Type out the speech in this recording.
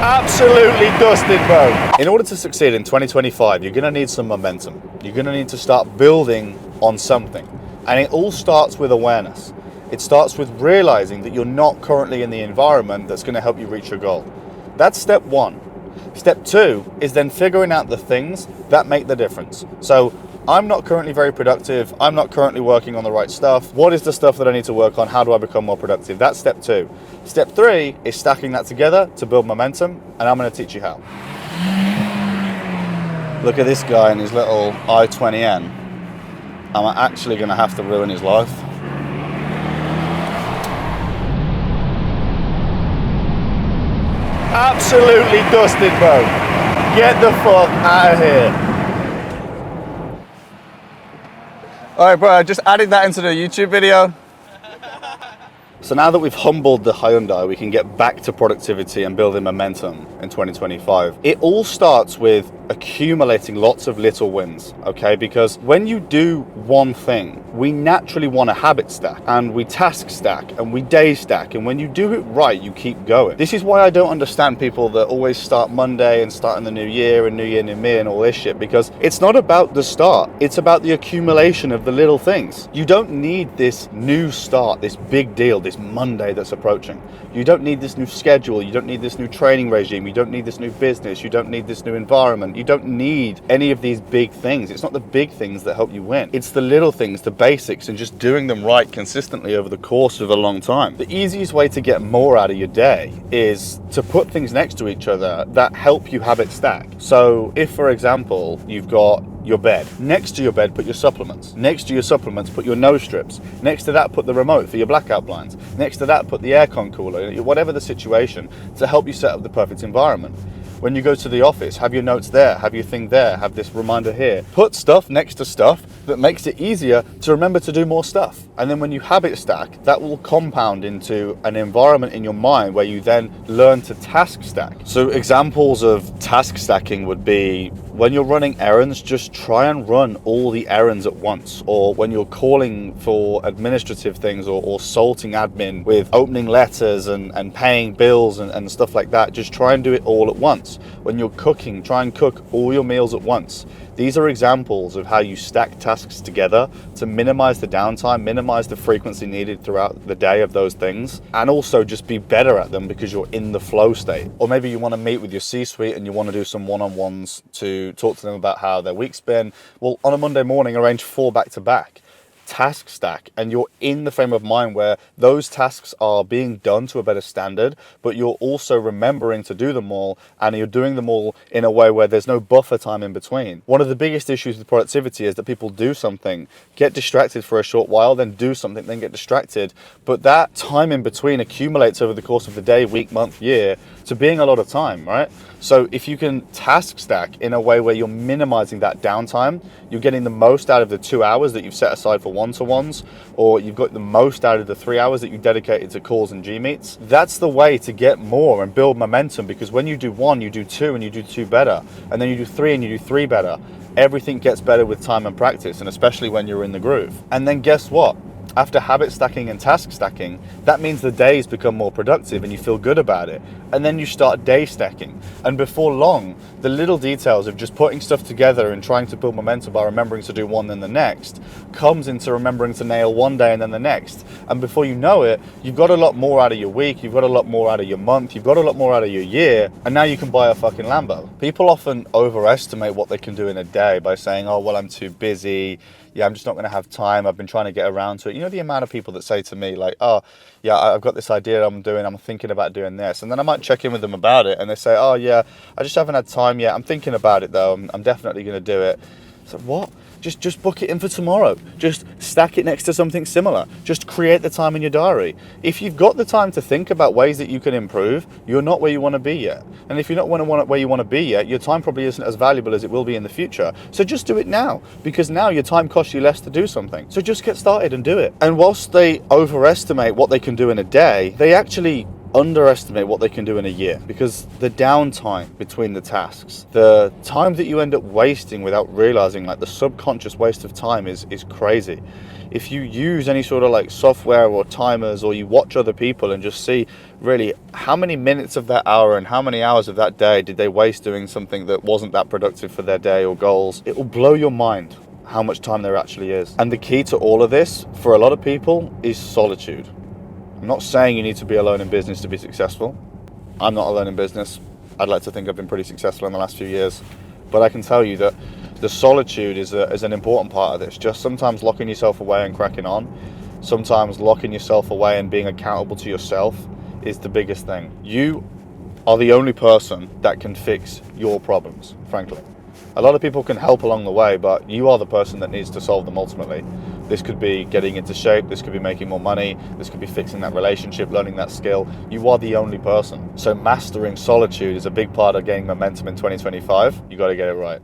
Absolutely dusted, bro. In order to succeed in 2025, you're gonna need some momentum. You're gonna need to start building on something. And it all starts with awareness. It starts with realizing that you're not currently in the environment that's gonna help you reach your goal. That's step one. Step two is then figuring out the things that make the difference. So I'm not currently very productive. I'm not currently working on the right stuff. What is the stuff that I need to work on? How do I become more productive? That's step two. Step three is stacking that together to build momentum, and I'm going to teach you how. Look at this guy in his little i20N. I'm actually going to have to ruin his life. Absolutely dusted, bro. Get the fuck out of here. All right, bro, I just added that into the YouTube video. So now that we've humbled the Hyundai, we can get back to productivity and building momentum in 2025. It all starts with accumulating lots of little wins, okay? Because when you do one thing, we naturally want to habit stack, and we task stack, and we day stack, and when you do it right, you keep going. This is why I don't understand people that always start Monday and start in the new year, and new year, new me, and all this shit, because it's not about the start, it's about the accumulation of the little things. You don't need this new start, this big deal, this Monday that's approaching. You don't need this new schedule, you don't need this new training regime, you don't need this new business, you don't need this new environment, you don't need any of these big things. It's not the big things that help you win. It's the little things, the basics, and just doing them right consistently over the course of a long time. The easiest way to get more out of your day is to put things next to each other that help you habit stack. So if, for example, you've got your bed. Next to your bed, put your supplements. Next to your supplements, put your nose strips. Next to that, put the remote for your blackout blinds. Next to that, put the aircon cooler, whatever the situation, to help you set up the perfect environment. When you go to the office, have your notes there, have your thing there, have this reminder here. Put stuff next to stuff that makes it easier to remember to do more stuff. And then when you habit stack, that will compound into an environment in your mind where you then learn to task stack. So examples of task stacking would be when you're running errands, just try and run all the errands at once. Or when you're calling for administrative things or sorting admin with opening letters and paying bills and stuff like that, just try and do it all at once. When you're cooking, try and cook all your meals at once. These are examples of how you stack tasks together to minimize the downtime, minimize the frequency needed throughout the day of those things, and also just be better at them because you're in the flow state. Or maybe you want to meet with your C-suite and you want to do some one-on-ones to talk to them about how their week's been. Well, on a Monday morning, arrange 4 back-to-back. Task stack, and you're in the frame of mind where those tasks are being done to a better standard, but you're also remembering to do them all, and you're doing them all in a way where there's no buffer time in between. One of the biggest issues with productivity is that people do something, get distracted for a short while, then do something, then get distracted, but that time in between accumulates over the course of the day, week, month, year, to being a lot of time, right? So if you can task stack in a way where you're minimizing that downtime, you're getting the most out of the 2 hours that you've set aside for one-to-ones, or you've got the most out of the 3 hours that you dedicated to calls and G-meets. That's the way to get more and build momentum, because when you do 1, you do 2, and you do 2 better, and then you do 3 and you do 3 better. Everything gets better with time and practice, and especially when you're in the groove. And then guess what? After habit stacking and task stacking, that means the days become more productive and you feel good about it. And then you start day stacking. And before long, the little details of just putting stuff together and trying to build momentum by remembering to do one then the next comes into remembering to nail one day and then the next. And before you know it, you've got a lot more out of your week, you've got a lot more out of your month, you've got a lot more out of your year, and now you can buy a fucking Lambo. People often overestimate what they can do in a day by saying, oh, well, I'm too busy. Yeah, I'm just not going to have time. I've been trying to get around to it. You know, the amount of people that say to me like, oh, yeah, I've got this idea I'm thinking about doing this. And then I might check in with them about it and they say, oh, yeah, I just haven't had time yet. I'm thinking about it, though. I'm definitely going to do it. So what? Just book it in for tomorrow. Just stack it next to something similar. Just create the time in your diary. If you've got the time to think about ways that you can improve, you're not where you want to be yet. And if you're not where you want to be yet, your time probably isn't as valuable as it will be in the future. So just do it now, because now your time costs you less to do something. So just get started and do it. And whilst they overestimate what they can do in a day, they actually underestimate what they can do in a year, because the downtime between the tasks, the time that you end up wasting without realizing, like the subconscious waste of time is crazy. If you use any sort of like software or timers, or you watch other people and just see really how many minutes of that hour and how many hours of that day did they waste doing something that wasn't that productive for their day or goals, it will blow your mind how much time there actually is. And the key to all of this for a lot of people is solitude. I'm not saying you need to be alone in business to be successful. I'm not alone in business. I'd like to think I've been pretty successful in the last few years. But I can tell you that the solitude is an important part of this. Just sometimes locking yourself away and cracking on. Sometimes locking yourself away and being accountable to yourself is the biggest thing. You are the only person that can fix your problems, frankly. A lot of people can help along the way, but you are the person that needs to solve them ultimately. This could be getting into shape, this could be making more money, this could be fixing that relationship, learning that skill. You are the only person. So mastering solitude is a big part of gaining momentum in 2025. You got to get it right.